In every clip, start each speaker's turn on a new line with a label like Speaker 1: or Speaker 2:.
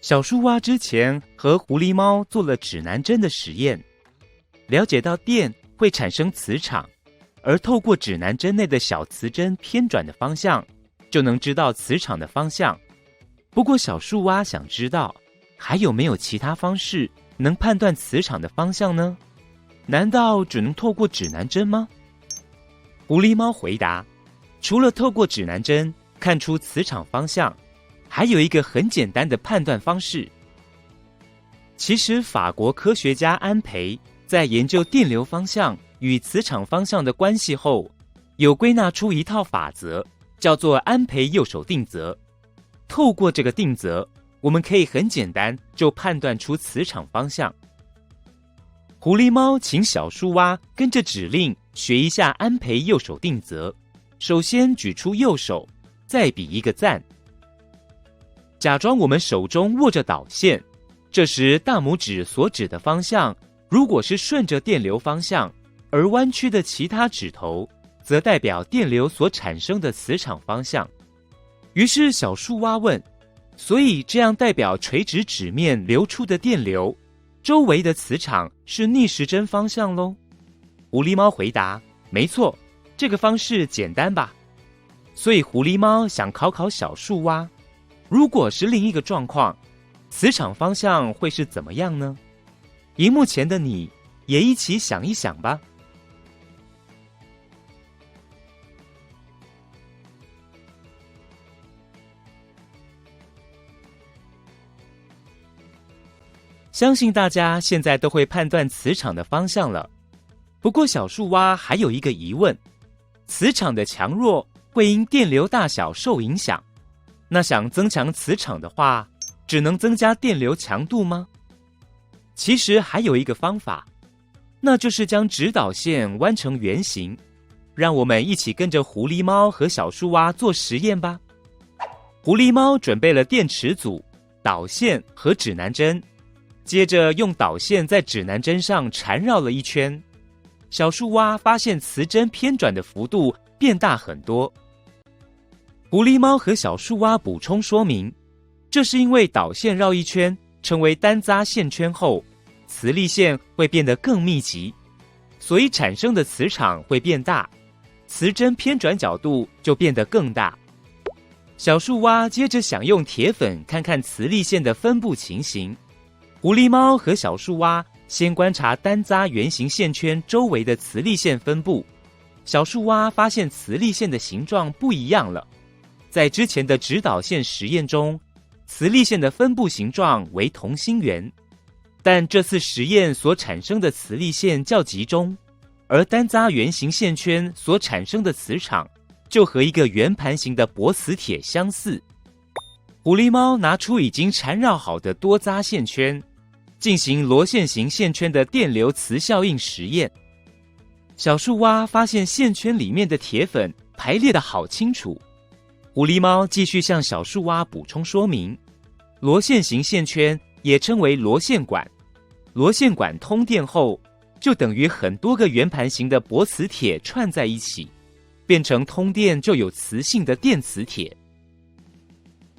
Speaker 1: 小树蛙之前和狐狸猫做了指南针的实验，了解到电会产生磁场，而透过指南针内的小磁针偏转的方向，就能知道磁场的方向。不过小树蛙想知道，还有没有其他方式能判断磁场的方向呢？难道只能透过指南针吗？狐狸猫回答，除了透过指南针看出磁场方向，还有一个很简单的判断方式。其实法国科学家安培在研究电流方向与磁场方向的关系后，有归纳出一套法则，叫做安培右手定则。透过这个定则，我们可以很简单就判断出磁场方向。狐狸猫请小树蛙跟着指令学一下安培右手定则，首先举出右手，再比一个赞。假装我们手中握着导线，这时大拇指所指的方向，如果是顺着电流方向，而弯曲的其他指头则代表电流所产生的磁场方向。于是小树蛙问，所以这样代表垂直指面流出的电流，周围的磁场是逆时针方向咯？狐狸猫回答，没错，这个方式简单吧？所以狐狸猫想考考小树蛙，如果是另一个状况，磁场方向会是怎么样呢？荧幕前的你也一起想一想吧。相信大家现在都会判断磁场的方向了。不过小树蛙还有一个疑问，磁场的强弱会因电流大小受影响，那想增强磁场的话，只能增加电流强度吗？其实还有一个方法，那就是将指导线弯成圆形。让我们一起跟着狐狸猫和小树蛙做实验吧。狐狸猫准备了电池组、导线和指南针，接着用导线在指南针上缠绕了一圈。小树蛙发现磁针偏转的幅度变大很多。狐狸猫和小树蛙补充说明，这是因为导线绕一圈成为单匝线圈后，磁力线会变得更密集，所以产生的磁场会变大，磁针偏转角度就变得更大。小树蛙接着想用铁粉看看磁力线的分布情形。狐狸猫和小树蛙先观察单匝圆形线圈周围的磁力线分布。小树蛙发现磁力线的形状不一样了。在之前的指导线实验中，磁力线的分布形状为同心圆，但这次实验所产生的磁力线较集中，而单匝圆形线圈所产生的磁场就和一个圆盘形的薄磁铁相似。狐狸猫拿出已经缠绕好的多匝线圈，进行螺线型线圈的电流磁效应实验。小树蛙发现线圈里面的铁粉排列得好清楚。狐狸猫继续向小树蛙补充说明，螺线型线圈也称为螺线管，螺线管通电后，就等于很多个圆盘形的薄磁铁串在一起，变成通电就有磁性的电磁铁。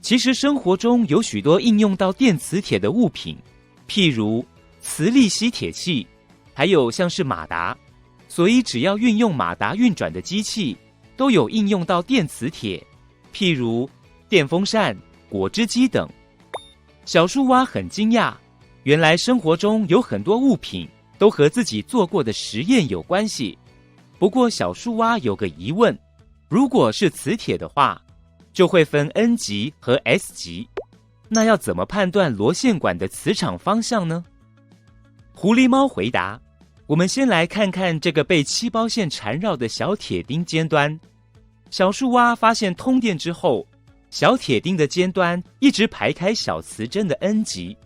Speaker 1: 其实生活中有许多应用到电磁铁的物品，譬如磁力吸铁器，还有像是马达，所以只要运用马达运转的机器，都有应用到电磁铁，譬如电风扇、果汁机等。小树蛙很惊讶，原来生活中有很多物品都和自己做过的实验有关系。不过小树蛙有个疑问，如果是磁铁的话，就会分 N 极和 S 极，那要怎么判断螺线管的磁场方向呢？狐狸猫回答，我们先来看看这个被7包线缠绕的小铁钉尖端。小树蛙发现通电之后，小铁钉的尖端一直排开小磁针的 N 极，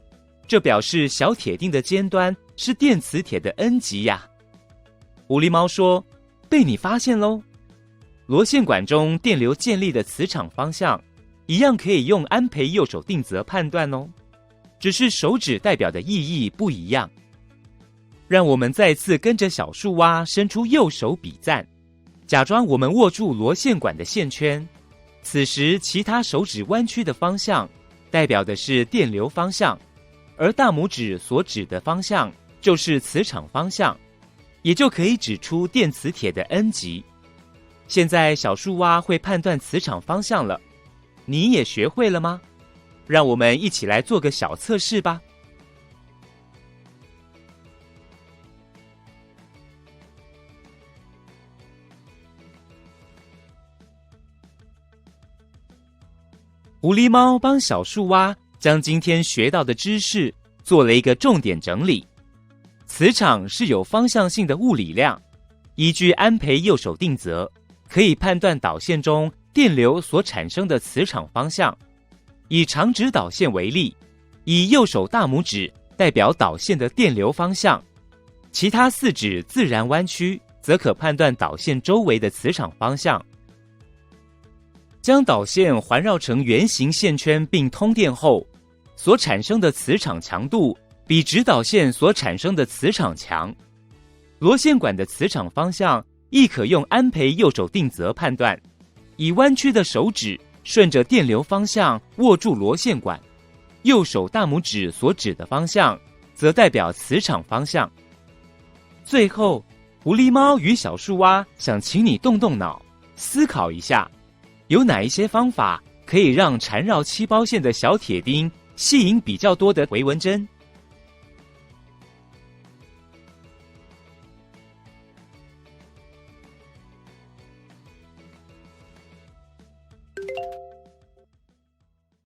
Speaker 1: 这表示小铁钉的尖端是电磁铁的 N 极呀。狐狸猫说，被你发现咯。螺线管中电流建立的磁场方向，一样可以用安培右手定则判断哦，只是手指代表的意义不一样。让我们再次跟着小树蛙伸出右手比赞，假装我们握住螺线管的线圈，此时其他手指弯曲的方向代表的是电流方向，而大拇指所指的方向就是磁场方向，也就可以指出电磁铁的 N 极。现在小树蛙会判断磁场方向了，你也学会了吗？让我们一起来做个小测试吧。狐狸猫帮小树蛙将今天学到的知识做了一个重点整理。磁场是有方向性的物理量，依据安培右手定则，可以判断导线中电流所产生的磁场方向。以长直导线为例，以右手大拇指代表导线的电流方向，其他4指自然弯曲，则可判断导线周围的磁场方向。将导线环绕成圆形线圈并通电后，所产生的磁场强度比直导线所产生的磁场强。螺线管的磁场方向亦可用安培右手定则判断，以弯曲的手指顺着电流方向握住螺线管，右手大拇指所指的方向则代表磁场方向。最后，狐狸猫与小树蛙想请你动动脑，思考一下，有哪一些方法可以让缠绕漆包线的小铁钉吸引比较多的回纹针？